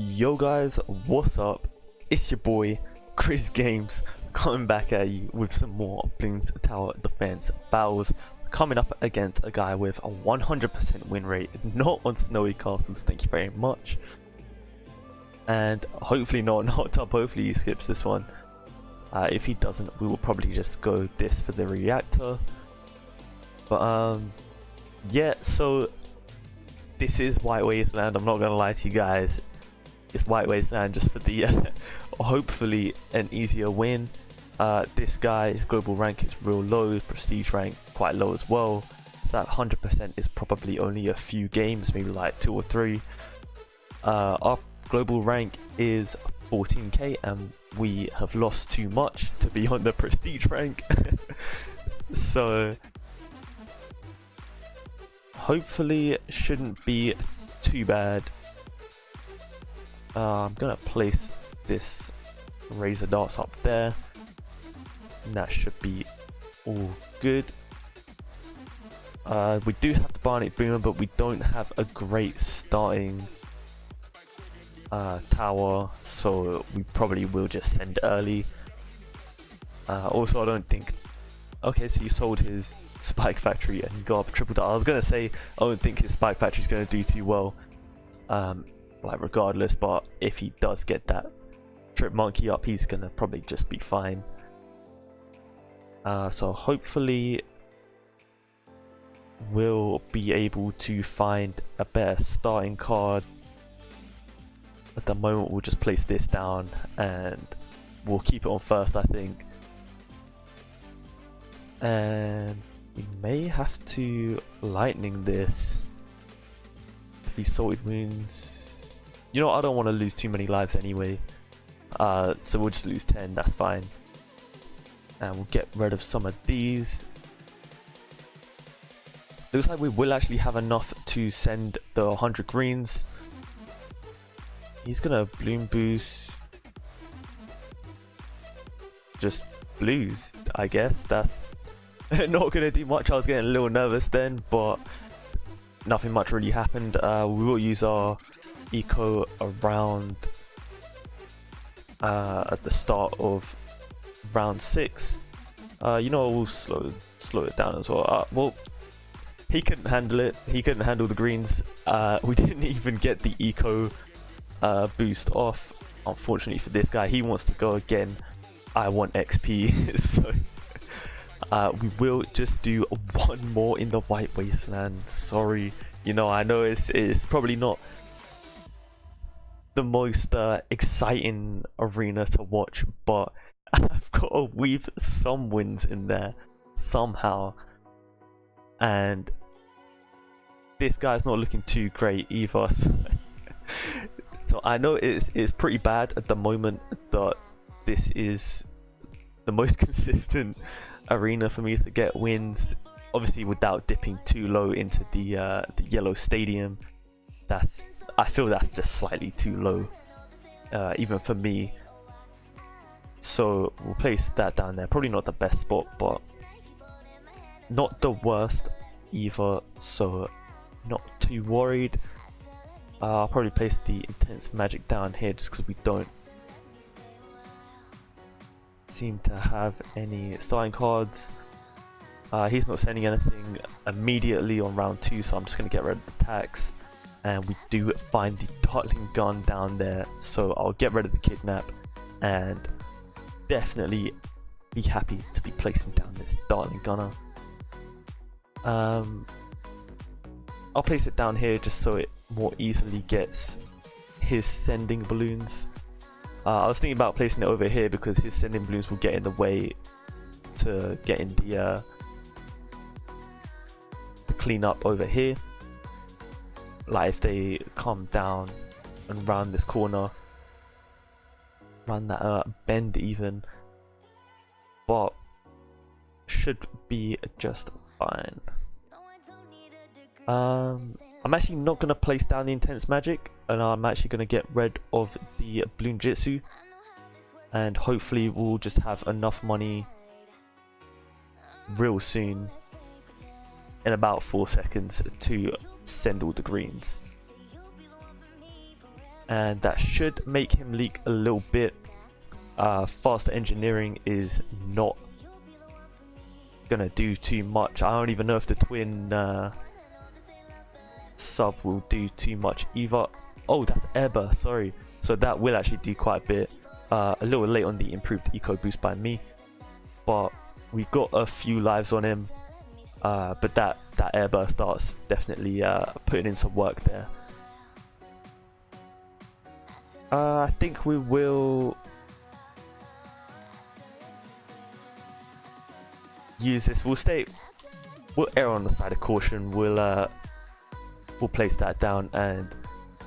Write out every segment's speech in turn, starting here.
Yo guys, what's up? It's your boy Grizz Games coming back at you with some more Bloons Tower Defense battles, coming up against a guy with a 100% win rate, not on snowy castles, thank you very much. And hopefully not top, hopefully he skips this one. If he doesn't, we will probably just go this for the reactor. But yeah, so this is White Wasteland, I'm not gonna lie to you guys. It's White Wasteland just for the hopefully an easier win. This guy's global rank is real low, prestige rank quite low as well, so that 100% is probably only a few games, maybe like 2 or 3. Our global rank is 14k and we have lost too much to be on the prestige rank. So hopefully it shouldn't be too bad. I'm gonna place this razor darts up there, and that should be all good. We do have the Barnet Boomer, but we don't have a great starting tower, so we probably will just send early. Also, I don't think. Okay, so he sold his Spike Factory and got up a triple dart. I was gonna say I don't think his Spike Factory is gonna do too well. Like regardless, but if he does get that Trip Monkey up, he's gonna probably just be fine. So hopefully we'll be able to find a better starting card. At the moment we'll just place this down and we'll keep it on first, I think. And we may have to lightning this. If he salted wounds, you know, I don't want to lose too many lives anyway, so we'll just lose 10, that's fine. And we'll get rid of some of these. Looks like we will actually have enough to send the 100 greens. He's gonna bloom boost just blues, I guess. That's not gonna do much. I was getting a little nervous then, but nothing much really happened. We will use our eco around at the start of round 6. You know, we'll slow it down as well. Well, he couldn't handle it. He couldn't handle the greens. We didn't even get the eco boost off, unfortunately for this guy. He wants to go again. I want XP. So we will just do one more in the White Wasteland. Sorry, you know, I know it's probably not the most exciting arena to watch, but I've got to weave some wins in there somehow, and this guy's not looking too great either. So I know it's pretty bad at the moment that this is the most consistent arena for me to get wins, obviously without dipping too low into the yellow stadium. I feel that's just slightly too low, even for me. So we'll place that down there. Probably not the best spot, but not the worst either, so not too worried. I'll probably place the Intense Magic down here just because we don't seem to have any starting cards. He's not sending anything immediately on round 2, so I'm just going to get rid of the tax. And we do find the Dartling Gun down there, so I'll get rid of the Kidnap and definitely be happy to be placing down this Dartling Gunner. I'll place it down here just so it more easily gets his sending balloons. I was thinking about placing it over here because his sending balloons will get in the way to getting the cleanup over here. Like if they come down and round this corner, round that bend even, but should be just fine. I'm actually not going to place down the Intense Magic, and I'm actually going to get rid of the Bloon Jitsu, and hopefully we'll just have enough money real soon, in about 4 seconds, to send all the greens. and that should make him leak a little bit. Faster engineering is not gonna do too much. I don't even know if the twin sub will do too much either. Oh, that's Eber, sorry. So that will actually do quite a bit. A little late on the improved eco boost by me, but we got a few lives on him. But that Eber starts definitely putting in some work there. I think we will use this. We'll err on the side of caution. We'll place that down, and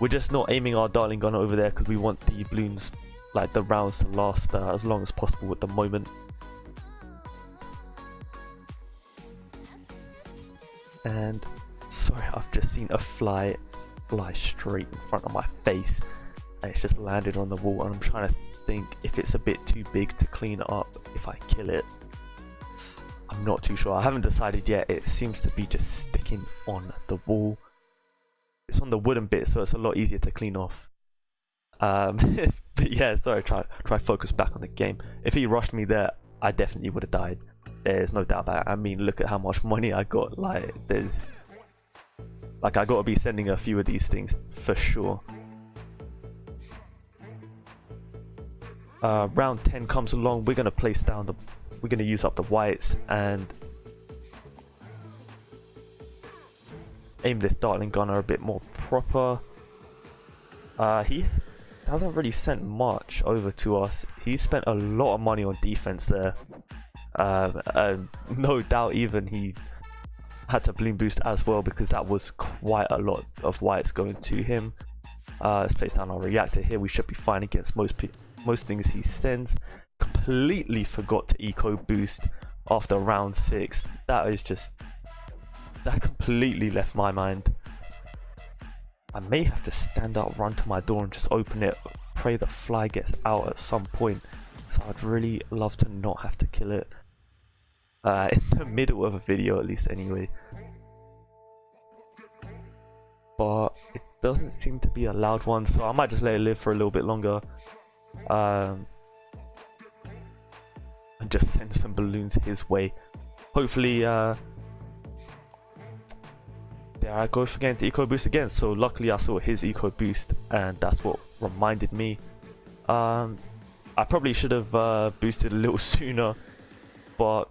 we're just not aiming our darling gun over there because we want the balloons, like the rounds, to last as long as possible at the moment. And sorry, I've just seen a fly straight in front of my face, and it's just landed on the wall, and I'm trying to think if it's a bit too big to clean up if I kill it. I'm not too sure. I haven't decided yet. It seems to be just sticking on the wall. It's on the wooden bit, so it's a lot easier to clean off. But yeah, sorry, try focus back on the game. If he rushed me there, I definitely would have died. There's no doubt about it. I mean, look at how much money I got. Like, I gotta be sending a few of these things for sure. Round 10 comes along. We're gonna place down we're gonna use up the whites and aim this darling gunner a bit more proper. He hasn't really sent much over to us. He spent a lot of money on defense there. No doubt even he had to balloon boost as well, because that was quite a lot of whites going to him. Let's place down our reactor here. We should be fine against most things he sends. Completely forgot to eco boost after round 6. That completely left my mind. I may have to stand up, run to my door and just open it, pray the fly gets out at some point. So I'd really love to not have to kill it in the middle of a video, at least anyway. But it doesn't seem to be a loud one, so I might just let it live for a little bit longer. And just send some balloons his way. Hopefully, there I go forgetting to eco boost again. So luckily I saw his eco boost, and that's what reminded me. I probably should have boosted a little sooner, but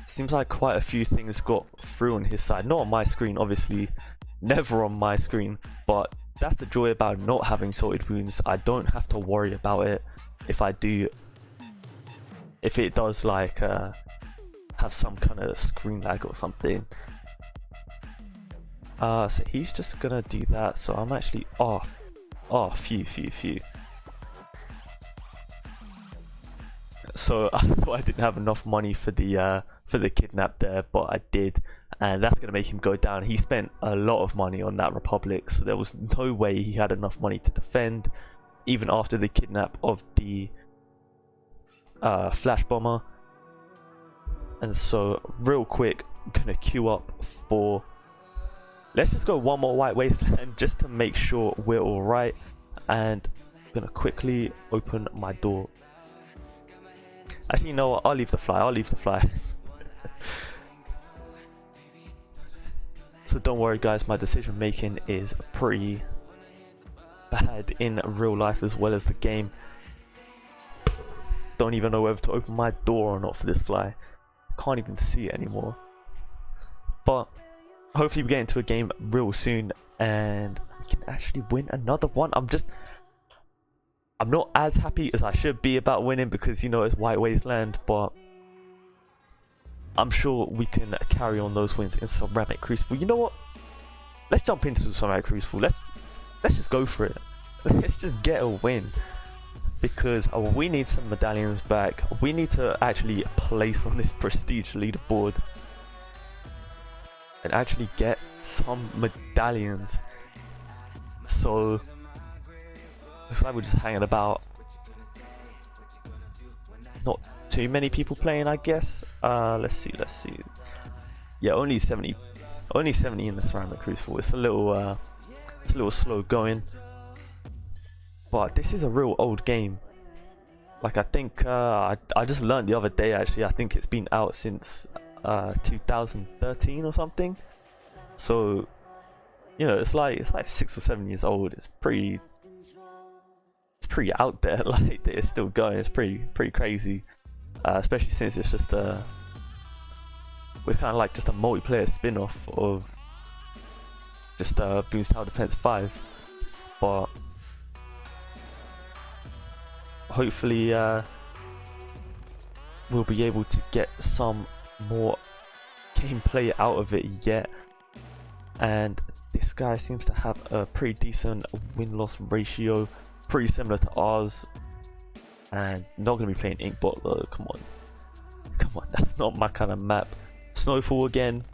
seems like quite a few things got through on his side. Not on my screen, obviously, never on my screen, but that's the joy about not having sorted wounds. I don't have to worry about it if it does like have some kind of screen lag or something. So he's just gonna do that, so I'm actually off. Oh, phew. So I thought I didn't have enough money for the kidnap there, but I did, and that's gonna make him go down. He spent a lot of money on that Republic, so there was no way he had enough money to defend, even after the kidnap of the flash bomber. And so real quick, I'm gonna queue up for, let's just go one more white wasteland just to make sure we're all right, and I'm gonna quickly open my door. Actually, you know what, I'll leave the fly. So don't worry guys, my decision making is pretty bad in real life as well as the game. Don't even know whether to open my door or not for this fly. Can't even see it anymore. But hopefully we get into a game real soon and we can actually win another one. I'm not as happy as I should be about winning because, you know, it's White Wasteland, but I'm sure we can carry on those wins in Ceramic Crucible. You know what? Let's jump into Ceramic Crucible. Let's just go for it. Let's just get a win, because we need some medallions back. We need to actually place on this prestige leaderboard and actually get some medallions. So looks like we're just hanging about. Not too many people playing, I guess. Let's see. Yeah, only 70 Only 70 in the ceramic crucible. It's a little slow going. But this is a real old game. Like I think I just learned the other day actually. I think it's been out since 2013 or something. So you know, it's like 6 or 7 years old. It's pretty out there. Like it's still going. It's pretty crazy, especially since it's just with kind of like just a multiplayer spin-off of just Bloons Tower Defense 5. But hopefully we'll be able to get some more gameplay out of it yet. And this guy seems to have a pretty decent win-loss ratio, pretty similar to ours. And not going to be playing Inkbot though. Come on, that's not my kind of map. Snowfall again,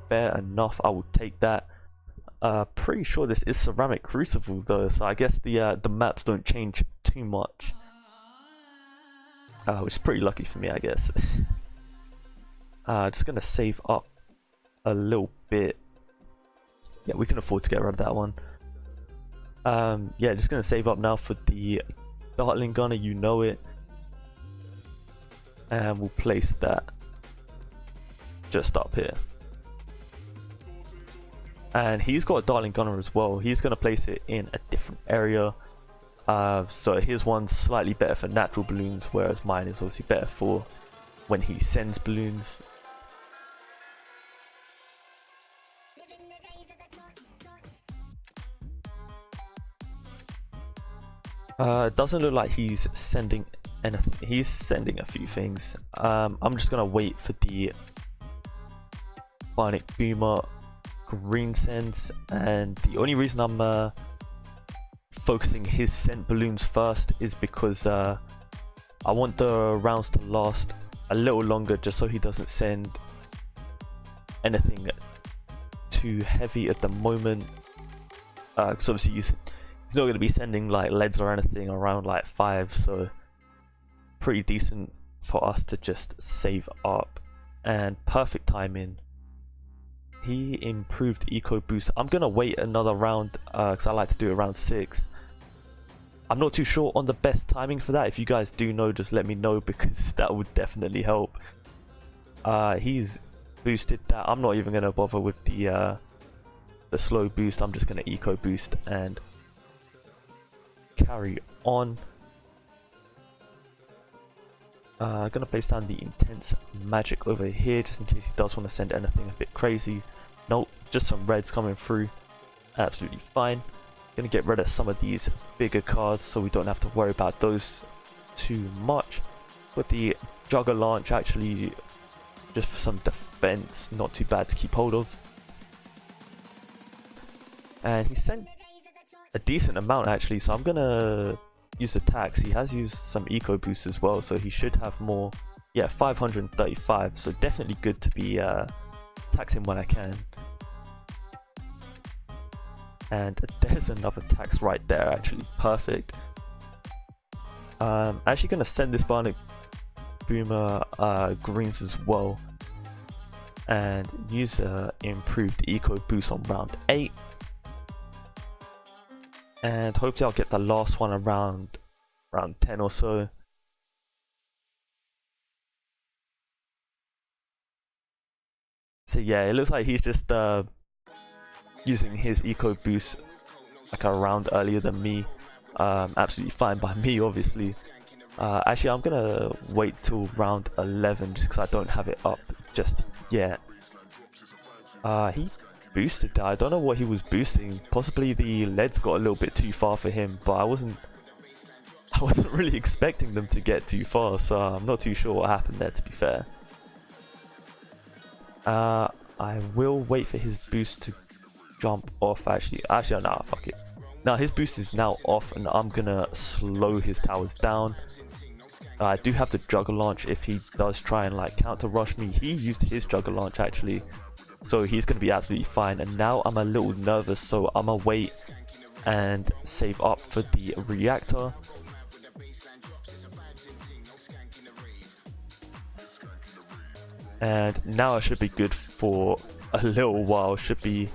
fair enough, I will take that. Pretty sure this is Ceramic Crucible though, so I guess the maps don't change too much, which is pretty lucky for me, I guess. Just gonna save up a little bit. Yeah, we can afford to get rid of that one. Yeah, just gonna save up now for the Dartling Gunner, you know it. And we'll place that just up here. And he's got a Dartling Gunner as well. He's going to place it in a different area. So his one's slightly better for natural balloons, whereas mine is obviously better for when he sends balloons. It doesn't look like he's sending anything. He's sending a few things. I'm just gonna wait for the Bionic Boomer green sends, and the only reason I'm focusing his sent balloons first is because I want the rounds to last a little longer, just so he doesn't send anything too heavy at the moment. Because obviously he's not going to be sending like leads or anything around like 5, so pretty decent for us to just save up. And perfect timing, he improved eco boost. I'm gonna wait another round because I like to do it around 6. I'm not too sure on the best timing for that. If you guys do know, just let me know, because that would definitely help. He's boosted that. I'm not even gonna bother with the slow boost. I'm just gonna eco boost and carry on. Gonna place down the intense magic over here just in case he does want to send anything a bit crazy. Nope, just some reds coming through. Absolutely fine. Gonna get rid of some of these bigger cards so we don't have to worry about those too much. With the Jugger Launch, actually, just for some defense, not too bad to keep hold of. And he sent a decent amount actually, so I'm gonna use the tax. He has used some eco boosts as well, so he should have more. Yeah, 535, so definitely good to be taxing when I can. And there's another tax right there, actually perfect. Actually gonna send this Bionic Boomer greens as well, and use improved eco boost on round 8. And hopefully I'll get the last one around 10 or so. So yeah, it looks like he's just using his eco boost like a round earlier than me. Absolutely fine by me, obviously. Actually, I'm gonna wait till round 11 just because I don't have it up just yet. He boosted that. I don't know what he was boosting. Possibly the leads got a little bit too far for him, but I wasn't really expecting them to get too far, so I'm not too sure what happened there, to be fair. I will wait for his boost to jump off. Actually no, fuck it. Now his boost is now off, and I'm gonna slow his towers down. I do have the Jugger Launch if he does try and like counter rush me. He used his Jugger Launch actually, so he's gonna be absolutely fine. And now I'm a little nervous, so I'm gonna wait and save up for the reactor. And now I should be good for a little while. Should be,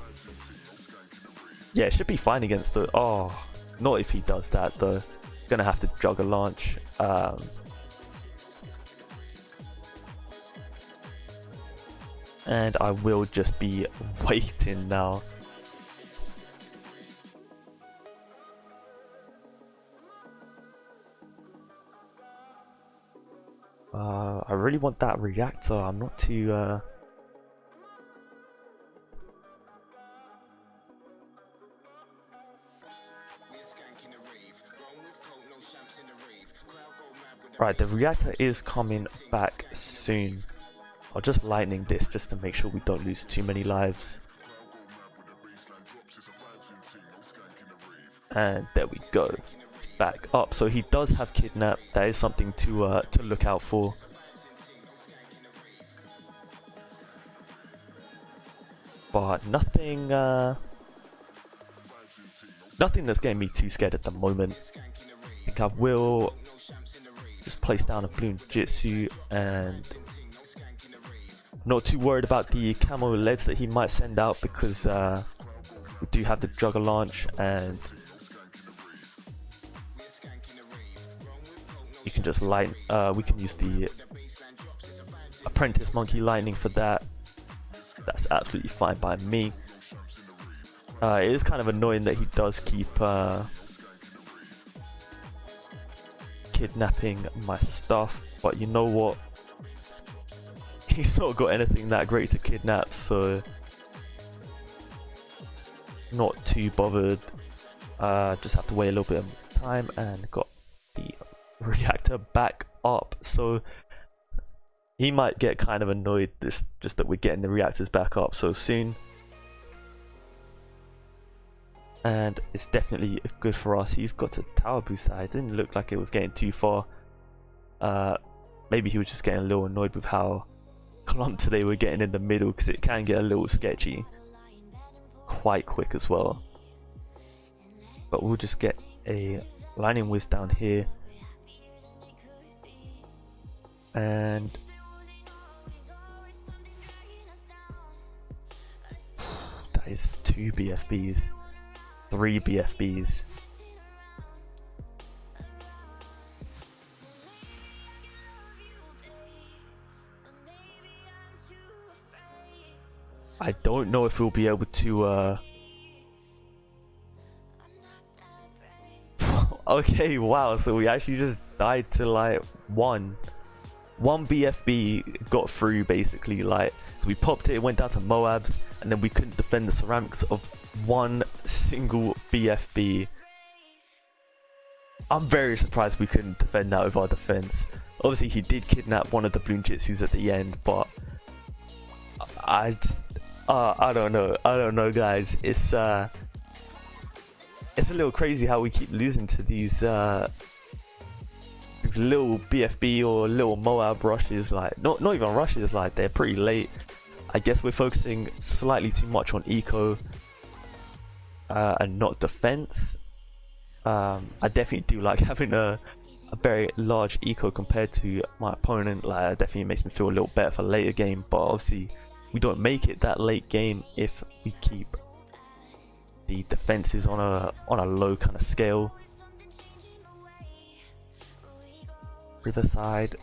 yeah, should be fine against the, oh, not if he does that though. Gonna have to jug a launch. And I will just be waiting now. I really want that reactor. I'm not too right, the reactor is coming back soon. I'll just lightning this just to make sure we don't lose too many lives. And there we go. Back up. So he does have kidnap. That is something to look out for. But nothing nothing that's getting me too scared at the moment. I think I will just place down a balloon jitsu, and not too worried about the camo leads that he might send out, because we do have the jugger launch, and you can just light. We can use the apprentice monkey lightning for that. That's absolutely fine by me. It is kind of annoying that he does keep kidnapping my stuff, but you know what? He's not got anything that great to kidnap, so not too bothered. Just have to wait a little bit of time, and got the reactor back up. So he might get kind of annoyed just that we're getting the reactors back up so soon. And it's definitely good for us. He's got a tower boost. It didn't look like it was getting too far. Maybe he was just getting a little annoyed with how clumped they were getting in the middle, because it can get a little sketchy quite quick as well. But we'll just get a lightning whiz down here, and that is 2 BFBs, 3 BFBs. I don't know if we'll be able to okay, wow, so we actually just died to like one BFB got through, basically. Like, so we popped it went down to MOABs, and then we couldn't defend the ceramics of one single BFB. I'm very surprised we couldn't defend that with our defense. Obviously he did kidnap one of the balloon jitsus at the end, but I just I don't know guys. It's a little crazy how we keep losing to these little BFB or little MOAB rushes. Like, not even rushes, like they're pretty late. I guess we're focusing slightly too much on eco and not defense. I definitely do like having a very large eco compared to my opponent. Like, it definitely makes me feel a little better for later game, but obviously we don't make it that late game if we keep the defenses on a low kind of scale. Riverside,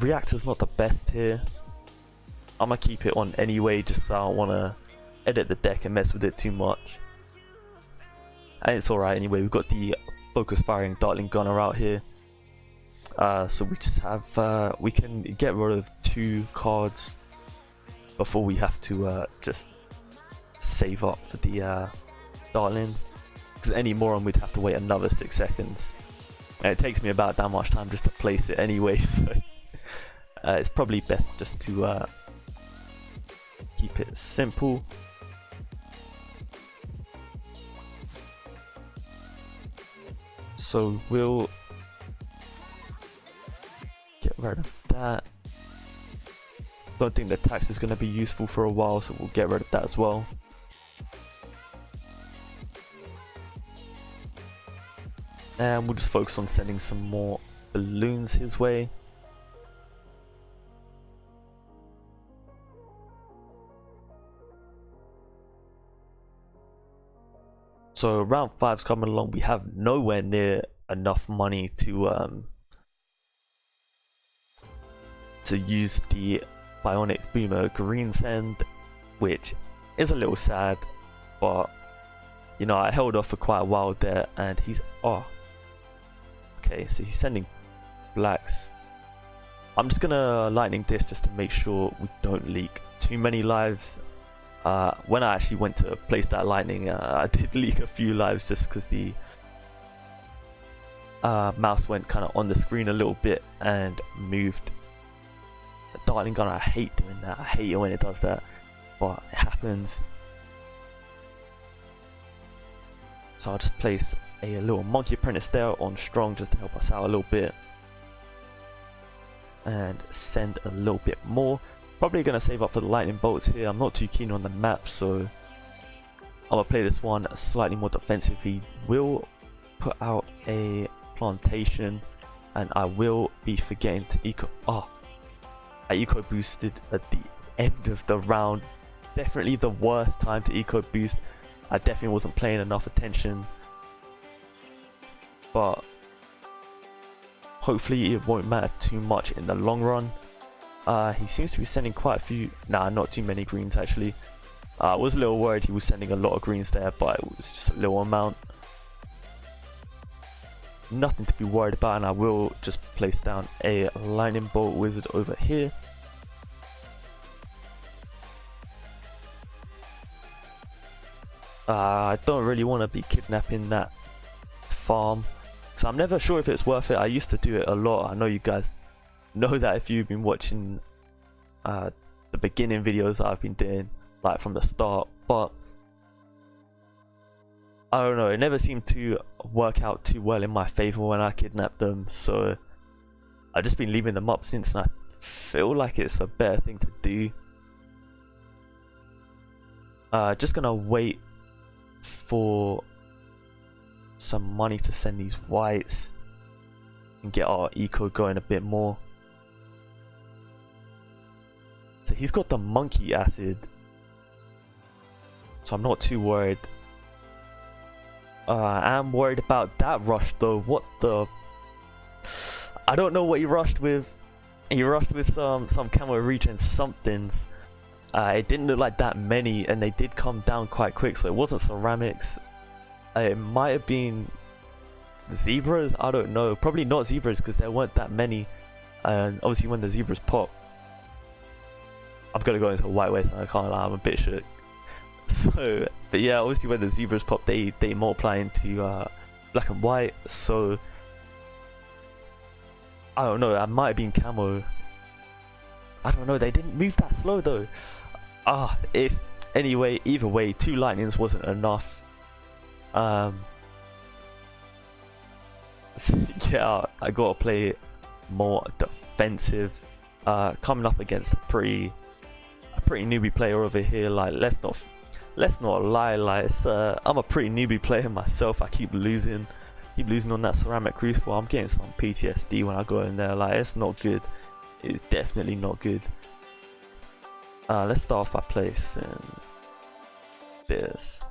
reactor's not the best here. I'm gonna keep it on anyway, just so I don't want to edit the deck and mess with it too much. And it's alright anyway. We've got the focus firing Dartling gunner out here, so we just have we can get rid of 2 cards before we have to just save up for the Dartling, because any more and we'd have to wait another 6 seconds, and it takes me about that much time just to place it anyway, so it's probably best just to keep it simple. So we'll get rid of that. Don't think the tax is going to be useful for a while, so we'll get rid of that as well. And we'll just focus on sending some more balloons his way. So round 5's coming along. We have nowhere near enough money to use the bionic boomer green send, which is a little sad, but you know, I held off for quite a while there, and he's okay, so he's sending blacks. I'm just gonna lightning dish just to make sure we don't leak too many lives. When I actually went to place that lightning, I did leak a few lives just because the mouse went kind of on the screen a little bit and moved. Darting gun, I hate doing that. I hate it when it does that, but it happens. So I'll just place a little monkey apprentice there on strong just to help us out a little bit, and send a little bit more. Probably going to save up for the lightning bolts here. I'm not too keen on the map, so I'm going to play this one slightly more defensive. He will put out a plantation, and I will be forgetting to eco. I eco boosted at the end of the round. Definitely the worst time to eco boost. I definitely wasn't paying enough attention, but hopefully it won't matter too much in the long run. He seems to be sending quite a few, not too many greens actually. I was a little worried he was sending a lot of greens there, but it was just a little amount. Nothing to be worried about, and I will just place down a lightning bolt wizard over here. I don't really want to be kidnapping that farm, so I'm never sure if it's worth it. I used to do it a lot. I know you guys know that if you've been watching the beginning videos that I've been doing, like from the start, but I don't know, it never seemed to work out too well in my favor when I kidnapped them, so I've just been leaving them up since, and I feel like it's a better thing to do. Just gonna wait for some money to send these whites and get our eco going a bit more. So he's got the monkey acid, so I'm not too worried. I am worried about that rush though. What the? I don't know what he rushed with. He rushed with some camo regen somethings. It didn't look like that many, and they did come down quite quick, so it wasn't ceramics. It might have been zebras, I don't know. Probably not zebras because there weren't that many, and obviously when the zebras pop, I'm gonna go into a white waste, and I can't lie, I'm a bit shook. So, but yeah, obviously when the zebras pop, they multiply into black and white, so I don't know, that might have been camo. I don't know, they didn't move that slow though. It's anyway, either way, 2 lightnings wasn't enough. So yeah, I gotta play more defensive. Coming up against a pretty newbie player over here. Like, let's not lie. Like, I'm a pretty newbie player myself. I keep losing on that ceramic crucible. I'm getting some PTSD when I go in there. Like, it's not good. It's definitely not good. Let's start off by placing this.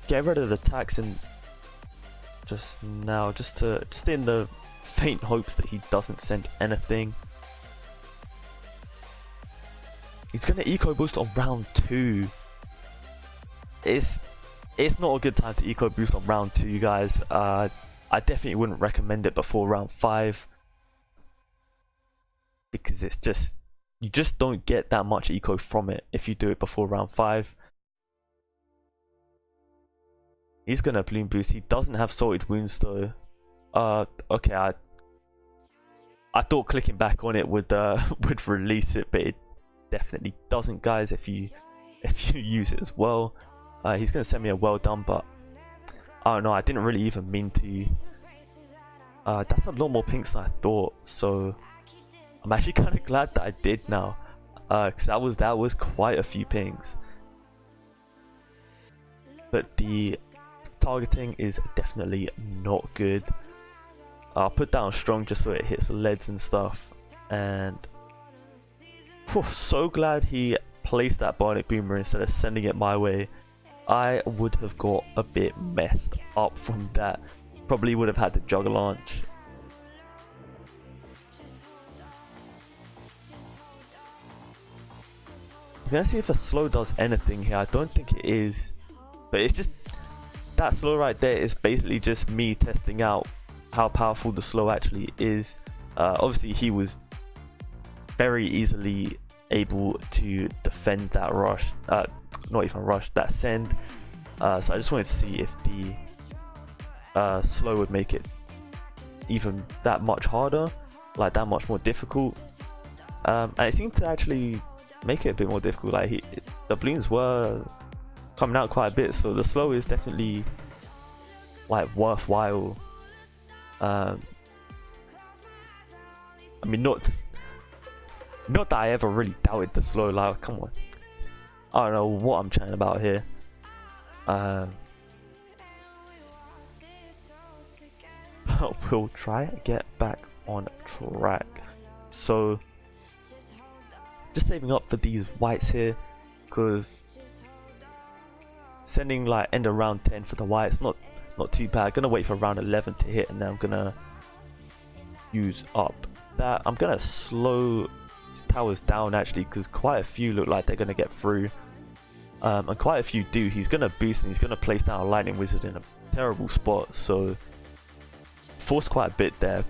Get rid of the tax in just now, just in the faint hopes that he doesn't send anything. He's gonna eco boost on round 2. It's not a good time to eco boost on round 2, you guys. I definitely wouldn't recommend it before round 5, because it's just, you just don't get that much eco from it if you do it before round 5. He's gonna bloom boost. He doesn't have salted wounds though. Okay, I thought clicking back on it would release it, but it definitely doesn't, guys. If you use it as well. He's gonna send me a well done, but I don't know, I didn't really even mean to. That's a lot more pinks than I thought, so I'm actually kind of glad that I did now, because that was quite a few pings. But the targeting is definitely not good. I'll put down strong just so it hits the leads and stuff, and Whew, so glad he placed that bionic boomer instead of sending it my way. I would have got a bit messed up from that. Probably would have had to juggle launch. I'm gonna see if a slow does anything here. I don't think it is, but it's just that slow right there is basically just me testing out how powerful the slow actually is. Obviously he was very easily able to defend that rush, not even rush, that send. So I just wanted to see if the slow would make it even that much harder, like that much more difficult. And it seemed to actually make it a bit more difficult. Like the balloons were coming out quite a bit, so the slow is definitely like worthwhile. I mean, not that I ever really doubted the slow. Like, come on, I don't know what I'm chatting about here. We'll try and get back on track. So just saving up for these whites here, because sending like end of round 10 for the whites, not too bad. Gonna wait for round 11 to hit, and then I'm gonna use up that. I'm gonna slow his towers down actually, because quite a few look like they're gonna get through, and quite a few do. He's gonna boost and he's gonna place down a lightning wizard in a terrible spot, so forced quite a bit there.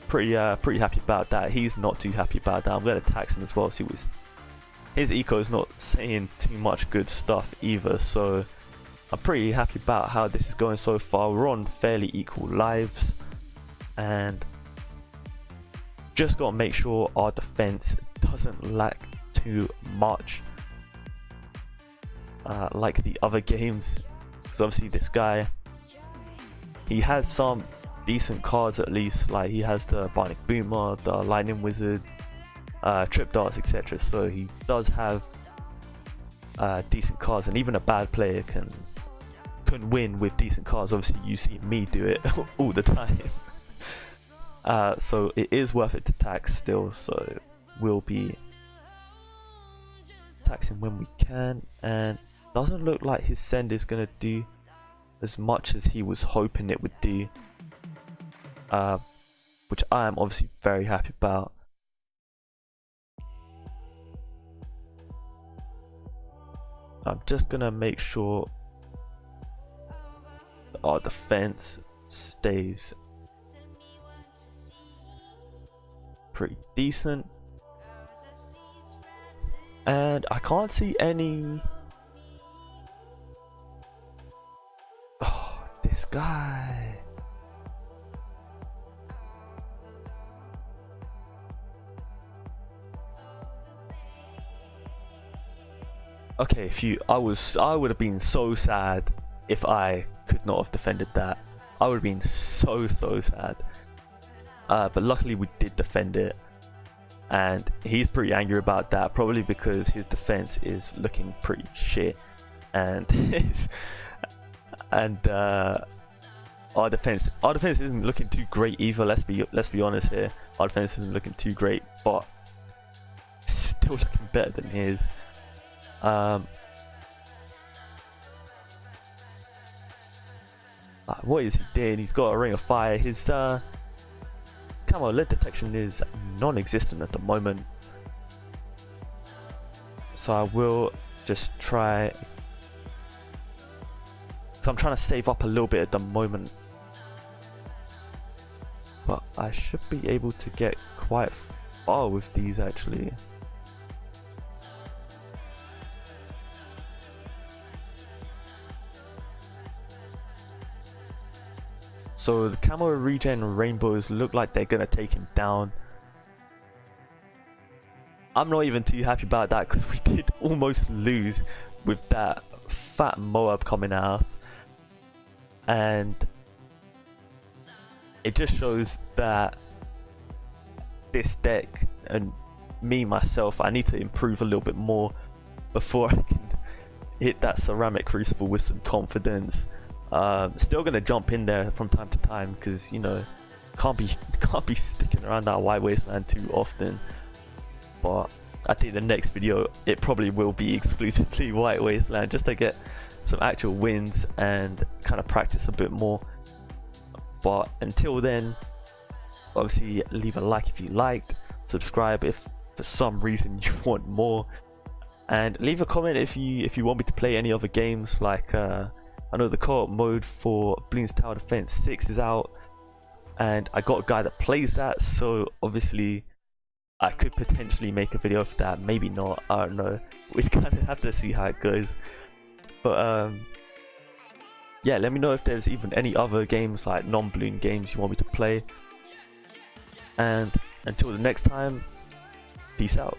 Pretty happy about that. He's not too happy about that. I'm gonna tax him as well. See, his eco is not saying too much good stuff either, so I'm pretty happy about how this is going so far. We're on fairly equal lives, and just gotta make sure our defense doesn't lack too much, like the other games. Because obviously this guy, he has some decent cards at least. Like he has the bionic boomer, the lightning wizard, trip darts, etc. So he does have decent cards, and even a bad player can win with decent cards. Obviously you see me do it all the time. So it is worth it to tax still, so we'll be taxing when we can. And doesn't look like his send is gonna do as much as he was hoping it would do, which I am obviously very happy about. I'm just gonna make sure that our defense stays pretty decent, and I can't see any. Oh, this guy. Okay, I would have been so sad if I could not have defended that. I would have been so sad. But luckily we did defend it, and he's pretty angry about that, probably because his defense is looking pretty shit, and our defense isn't looking too great either. Let's be honest here. Our defense isn't looking too great, but still looking better than his. What is he doing? He's got a ring of fire. His camo lead detection is non-existent at the moment, so I will just try. So I'm trying to save up a little bit at the moment, but I should be able to get quite far with these actually. So the camo regen rainbows look like they're gonna take him down. I'm not even too happy about that, because we did almost lose with that fat MOAB coming out, and it just shows that this deck, and me myself, I need to improve a little bit more before I can hit that ceramic crucible with some confidence. Still gonna jump in there from time to time, because you know, can't be sticking around that white wasteland too often. But I think the next video, it probably will be exclusively White Wasteland, just to get some actual wins and kind of practice a bit more. But until then, obviously leave a like if you liked, subscribe if for some reason you want more, and leave a comment if you want me to play any other games. Like I know the co-op mode for Bloons Tower Defense 6 is out, and I got a guy that plays that, so obviously I could potentially make a video of that, maybe not, I don't know. We kind of have to see how it goes. But yeah, let me know if there's even any other games, like non-Bloon games, you want me to play. And until the next time, peace out.